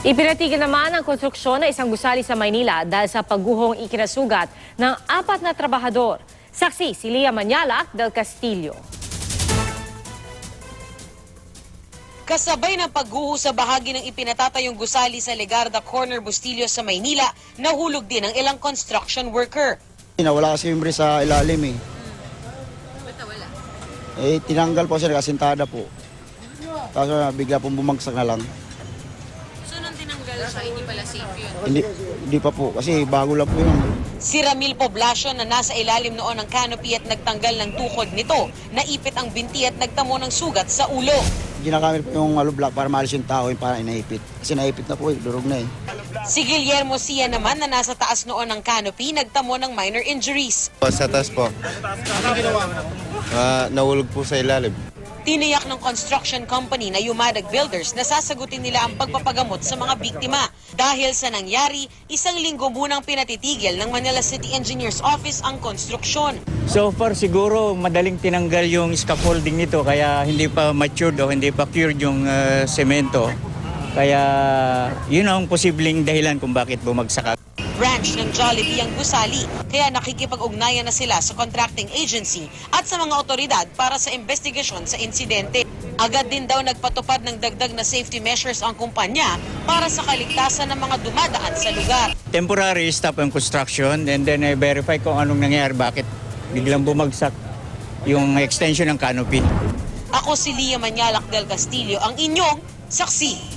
Ipinatigil naman ang konstruksyon ng isang gusali sa Maynila dahil sa pagguhong ikinasugat ng 4 na trabahador. Saksi si Lia Manyalac del Castillo. Kasabay ng pagguho sa bahagi ng ipinatatayong gusali sa Legarda Corner, Bustillos sa Maynila, nahulog din ang ilang construction worker. Wala kasi yung brace sa ilalim eh. Tinanggal po siya, nakasintada po. Tapos bigla pong bumagsak na lang. So nung tinanggal siya, hindi pala safe yun? Hindi pa po, kasi bago lang po yun. Si Ramil Poblacion na nasa ilalim noon ng canopy at nagtanggal ng tukod nito, naipit ang binti at nagtamo ng sugat sa ulo. Ginagamit po yung block para maalis yung tao, yung para inaipit. Kasi naipit na po durog na eh. Si Guillermo Sia naman na nasa taas noon ng canopy, nagtamo ng minor injuries. Sa taas po. Nahulog po sa ilalim. Tiniyak ng construction company na Yumadag Builders na sasagutin nila ang pagpapagamot sa mga biktima. Dahil sa nangyari, 1 linggo munang pinatitigil ng Manila City Engineers Office ang konstruksyon. So far siguro madaling tinanggal yung scaffolding nito kaya hindi pa matured o hindi pa cured yung semento. Kaya yun ang posibleng dahilan kung bakit bumagsak. Branch ng Jollibee ang gusali, kaya nakikipag-ugnayan na sila sa contracting agency at sa mga otoridad para sa investigasyon sa insidente. Agad din daw nagpatupad ng dagdag na safety measures ang kumpanya para sa kaligtasan ng mga dumadaan sa lugar. Temporary stop ang construction and then verify kung anong nangyari, bakit biglang bumagsak yung extension ng canopy. Ako si Lia Manyalac del Castillo, ang inyong saksi.